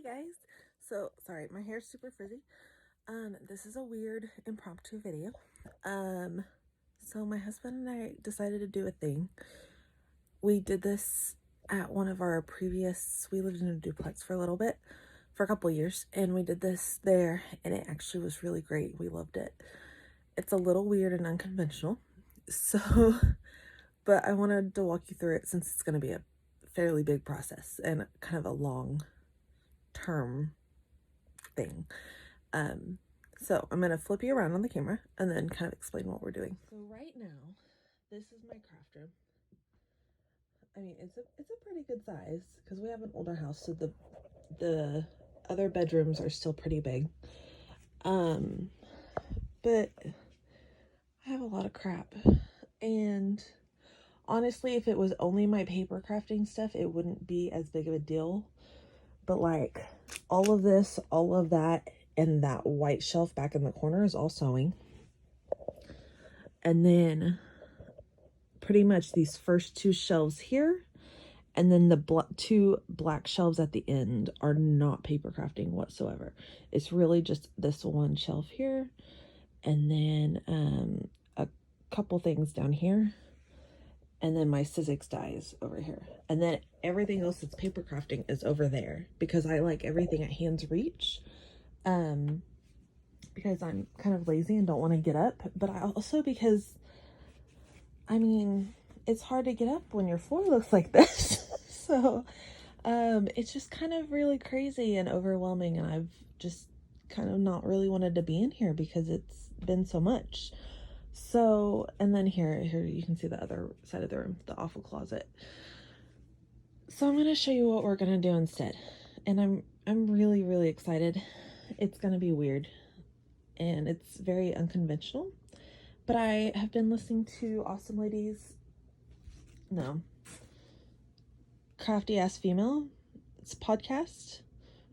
guys. So sorry, my hair's super frizzy. This is a weird impromptu video. So my husband and I decided to do a thing. We did this at one of our previous, we lived in a duplex for a little bit, for a couple years, and we did this there, and it actually was really great. We loved it. It's a little weird and unconventional, so, but I wanted to walk you through it since it's going to be a fairly big process and kind of a long term thing. So I'm going to flip you around on the camera and then kind of explain what we're doing. So right now, this is my craft room. I mean, it's a pretty good size because we have an older house, so the other bedrooms are still pretty big. But I have a lot of crap, and honestly, if it was only my paper crafting stuff, it wouldn't be as big of a deal. But like all of this, all of that, and that white shelf back in the corner is all sewing. And then pretty much these first two shelves here, and then the two black shelves at the end are not paper crafting whatsoever. It's really just this one shelf here, and then a couple things down here, and then my Sizzix dies over here. And then everything else that's paper crafting is over there because I like everything at hand's reach. Because I'm kind of lazy and don't want to get up, but I also because, I mean, it's hard to get up when your floor looks like this. So, it's just kind of really crazy and overwhelming, and I've just kind of not really wanted to be in here because it's been so much. So, and then here you can see the other side of the room, the awful closet. So I'm going to show you what we're going to do instead. And I'm really, really excited. It's going to be weird and it's very unconventional, but I have been listening to Crafty Ass Female, it's podcast,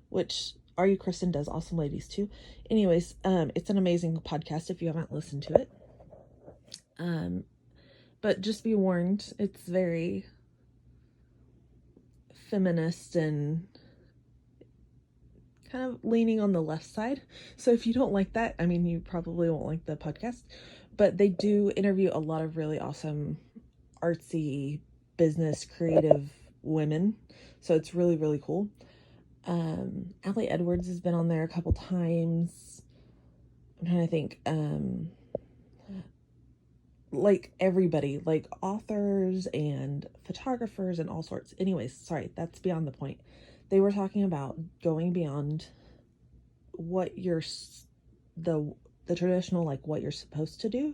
which Are You Kristen does Awesome Ladies too. Anyways, it's an amazing podcast if you haven't listened to it. But just be warned, it's very feminist and kind of leaning on the left side. So if you don't like that, I mean, you probably won't like the podcast, but they do interview a lot of really awesome artsy business creative women. So it's really, really cool. Allie Edwards has been on there a couple times. I'm trying to think, like everybody, like authors and photographers and all sorts. Anyways, sorry, that's beyond the point. They were talking about going beyond what the traditional, like what you're supposed to do,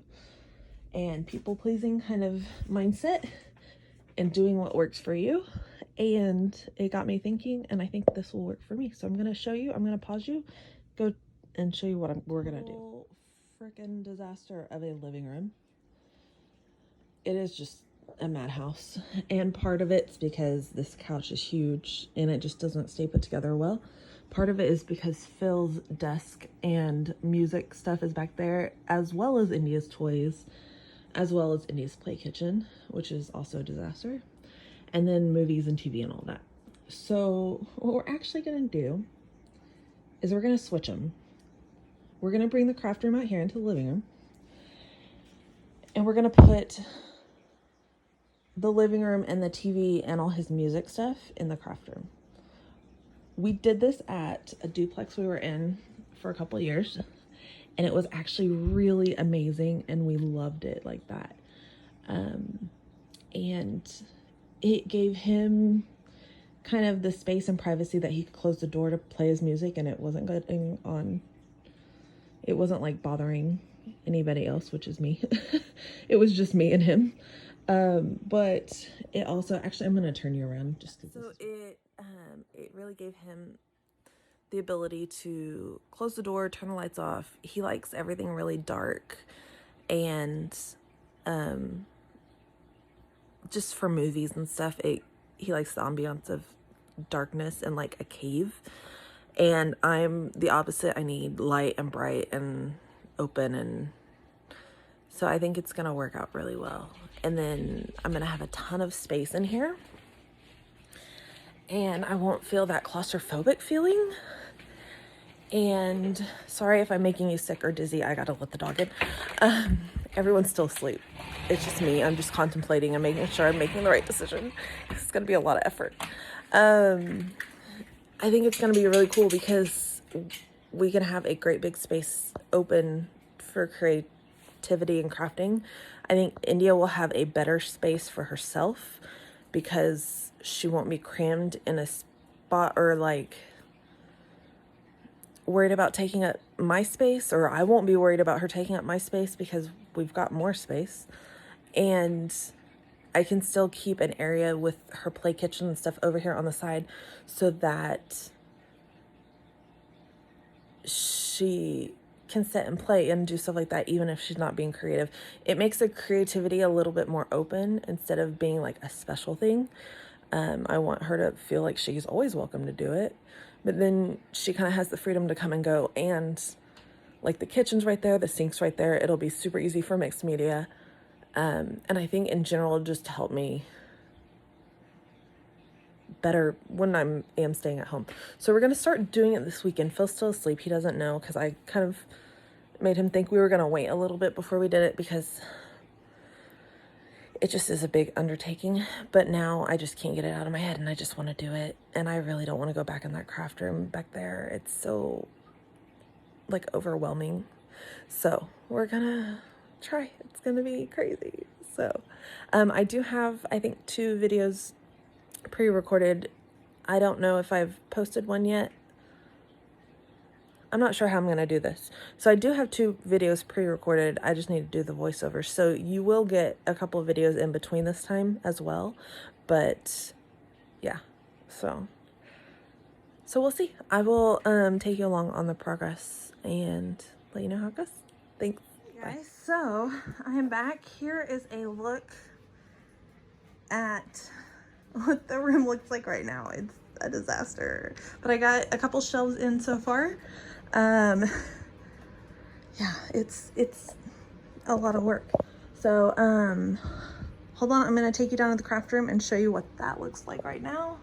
and people pleasing kind of mindset, and doing what works for you. And it got me thinking, and I think this will work for me. So I'm going to show you, I'm going to pause you, go and show you what we're going to do. Freaking disaster of a living room. It is just a madhouse, and part of it's because this couch is huge and it just doesn't stay put together well. Part of it is because Phil's desk and music stuff is back there, as well as India's toys, as well as India's play kitchen, which is also a disaster, and then movies and TV and all that. So what we're actually going to do is we're going to switch them. We're going to bring the craft room out here into the living room, and we're going to put the living room and the TV and all his music stuff in the craft room. We did this at a duplex we were in for a couple of years, and it was actually really amazing, and we loved it like that. And it gave him kind of the space and privacy that he could close the door to play his music, and it wasn't like bothering anybody else, which is me. It was just me and him. But it also, actually, I'm going to turn you around just because. So it really gave him the ability to close the door, turn the lights off. He likes everything really dark, and, just for movies and stuff, he likes the ambiance of darkness and like a cave. And I'm the opposite. I need light and bright and open, and so I think it's going to work out really well. And then I'm going to have a ton of space in here. and I won't feel that claustrophobic feeling. And sorry if I'm making you sick or dizzy. I gotta let the dog in. Everyone's still asleep. It's just me. I'm just contemplating and making sure I'm making the right decision. It's gonna be a lot of effort. I think it's gonna be really cool because we can have a great big space open for creativity and crafting. I think India will have a better space for herself because she won't be crammed in a spot or like worried about taking up my space, or I won't be worried about her taking up my space because we've got more space. And I can still keep an area with her play kitchen and stuff over here on the side so that she can sit and play and do stuff like that even if she's not being creative. It makes the creativity a little bit more open instead of being like a special thing. I want her to feel like she's always welcome to do it, but then she kind of has the freedom to come and go, and like the kitchen's right there, the sink's right there. It'll be super easy for mixed media. And I think in general, just to help me better when I am staying at home. So we're going to start doing it this weekend. Phil's still asleep. He doesn't know because I kind of made him think we were going to wait a little bit before we did it because it just is a big undertaking. But now I just can't get it out of my head and I just want to do it. And I really don't want to go back in that craft room back there. It's so like overwhelming. So we're going to try. It's going to be crazy. So I do have, I think, 2 videos pre-recorded. I don't know if I've posted one yet. I'm not sure how I'm going to do this. So I do have 2 videos pre-recorded. I just need to do the voiceover. So you will get a couple of videos in between this time as well. But yeah, so we'll see. I will take you along on the progress and let you know how it goes. Thanks. Hey guys, so I am back. Here is a look at what the room looks like right now. It's a disaster, but I got a couple shelves in so far. Yeah, it's a lot of work. So hold on, I'm gonna take you down to the craft room and show you what that looks like right now.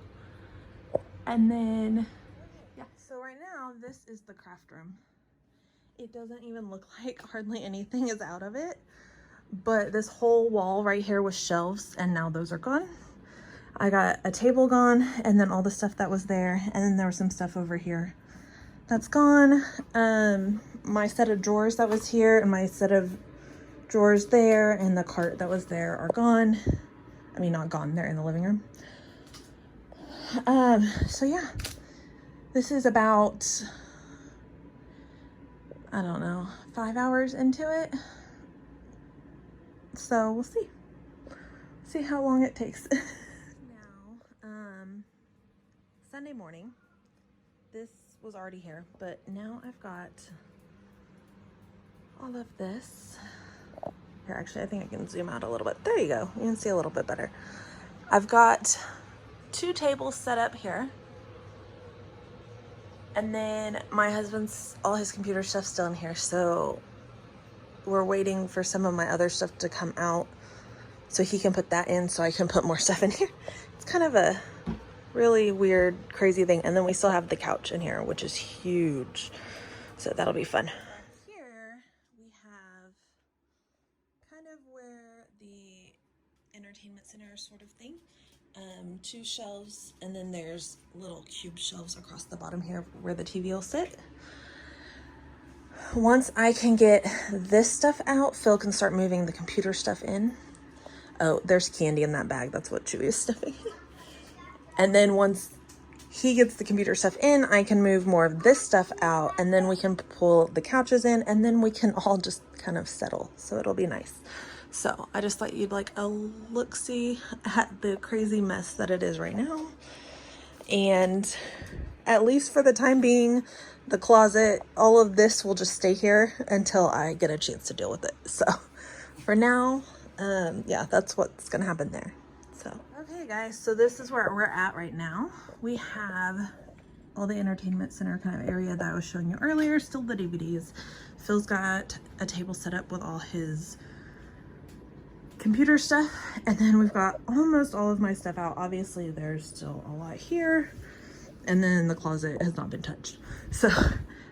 And then yeah, so right now this is the craft room. It doesn't even look like hardly anything is out of it, but this whole wall right here was shelves and now those are gone. I got a table gone, and then all the stuff that was there, and then there was some stuff over here that's gone. My set of drawers that was here and my set of drawers there and the cart that was there are gone. I mean, not gone, they're in the living room. So yeah, this is about, I don't know, 5 hours into it. So we'll see how long it takes. Sunday morning, this was already here, but now I've got all of this here. Actually, I think I can zoom out a little bit. There you go. You can see a little bit better. I've got 2 tables set up here, and then my husband's, all his computer stuff's still in here, so we're waiting for some of my other stuff to come out so he can put that in so I can put more stuff in here. It's kind of a really weird, crazy thing. And then we still have the couch in here, which is huge. So that'll be fun. Here we have kind of where the entertainment center sort of thing. 2 shelves, and then there's little cube shelves across the bottom here where the TV will sit. Once I can get this stuff out, Phil can start moving the computer stuff in. Oh, there's candy in that bag. That's what Chewy is stuffing. And then once he gets the computer stuff in, I can move more of this stuff out, and then we can pull the couches in, and then we can all just kind of settle. So it'll be nice. So I just thought you'd like a look-see at the crazy mess that it is right now. And at least for the time being, the closet, all of this will just stay here until I get a chance to deal with it. So for now, yeah, that's what's gonna happen there. So okay guys, so this is where we're at right now. We have all the entertainment center kind of area that I was showing you earlier, still the DVDs. Phil's got a table set up with all his computer stuff. And then we've got almost all of my stuff out. Obviously there's still a lot here. And then the closet has not been touched. So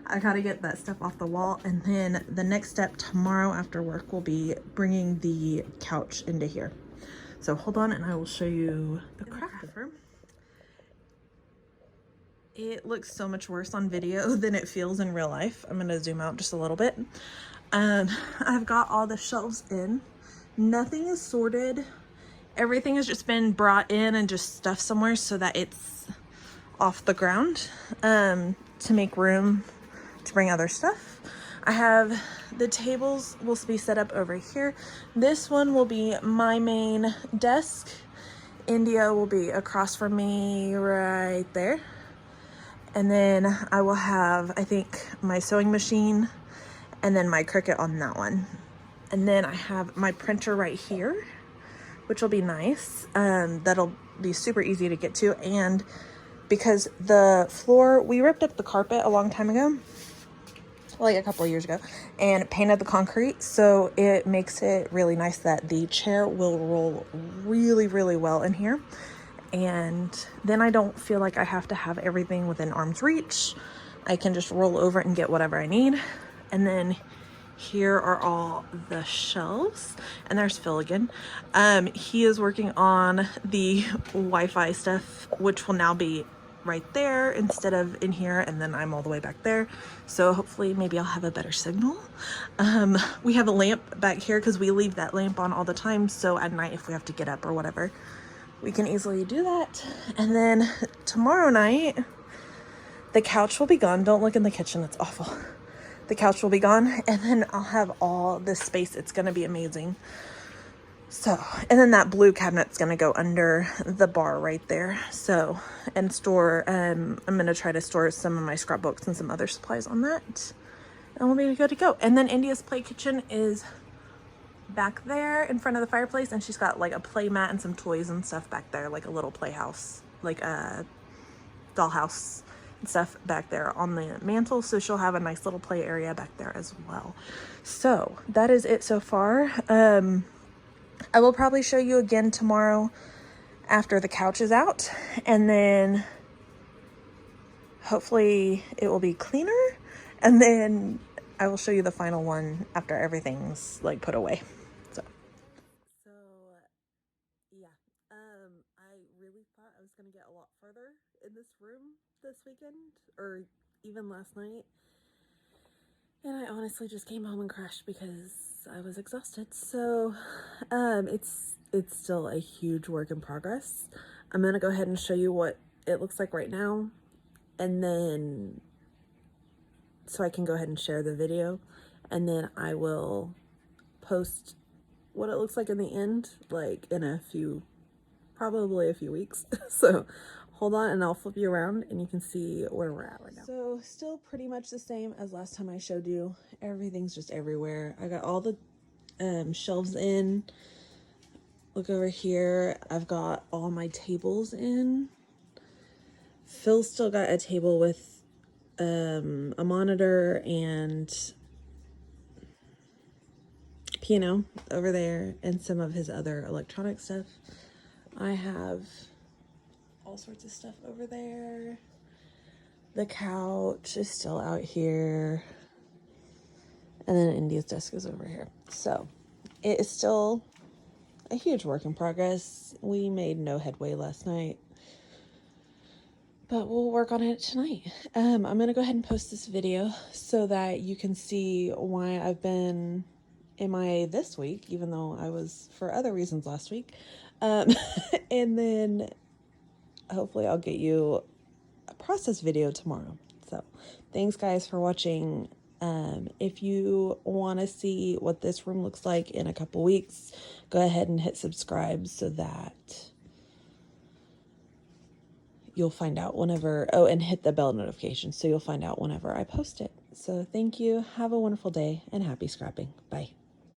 I gotta get that stuff off the wall. And then the next step tomorrow after work will be bringing the couch into here. So hold on and I will show you the craft. It looks so much worse on video than it feels in real life. I'm gonna zoom out just a little bit. I've got all the shelves in. Nothing is sorted. Everything has just been brought in and just stuffed somewhere so that it's off the ground, to make room to bring other stuff. I have the tables will be set up over here. This one will be my main desk. India will be across from me right there. And then I will have, I think, my sewing machine and then my Cricut on that one. And then I have my printer right here, which will be nice. That'll be super easy to get to. And because the floor, we ripped up the carpet a long time ago, like a couple of years ago, and painted the concrete. So it makes it really nice that the chair will roll really, really well in here. And then I don't feel like I have to have everything within arm's reach. I can just roll over and get whatever I need. And then here are all the shelves, and there's Phil again. He is working on the Wi-Fi stuff, which will now be right there instead of in here, and then I'm all the way back there. So hopefully maybe I'll have a better signal. We have a lamp back here because we leave that lamp on all the time. So at night, if we have to get up or whatever, we can easily do that. And then tomorrow night, the couch will be gone. Don't look in the kitchen, it's awful. The couch will be gone, and then I'll have all this space. It's gonna be amazing. So, and then that blue cabinet's gonna go under the bar right there. So, and store, I'm gonna try to store some of my scrapbooks and some other supplies on that. And we'll be good to go. And then India's play kitchen is back there in front of the fireplace, and she's got like a play mat and some toys and stuff back there, like a little playhouse, like a dollhouse and stuff back there on the mantle. So she'll have a nice little play area back there as well. So that is it so far. I will probably show you again tomorrow after the couch is out, and then hopefully it will be cleaner, and then I will show you the final one after everything's like put away. So yeah, I really thought I was gonna get a lot further in this room this weekend, or even last night, and I honestly just came home and crashed because I was exhausted. So it's still a huge work in progress. I'm gonna go ahead and show you what it looks like right now, and then so I can go ahead and share the video, and then I will post what it looks like in the end, like in probably a few weeks. So hold on and I'll flip you around and you can see where we're at right now. So still pretty much the same as last time I showed you. Everything's just everywhere. I got all the shelves in. Look over here. I've got all my tables in. Phil's still got a table with a monitor and piano over there and some of his other electronic stuff. I have all sorts of stuff over there. The couch is still out here, and then India's desk is over here. So it is still a huge work in progress. We made no headway last night, but we'll work on it tonight. I'm gonna go ahead and post this video so that you can see why I've been MIA this week, even though I was for other reasons last week. And then hopefully I'll get you a process video tomorrow. So thanks guys for watching. If you want to see what this room looks like in a couple weeks, go ahead and hit subscribe so that you'll find out whenever, and hit the bell notification so you'll find out whenever I post it. So thank you. Have a wonderful day and happy scrapping. Bye.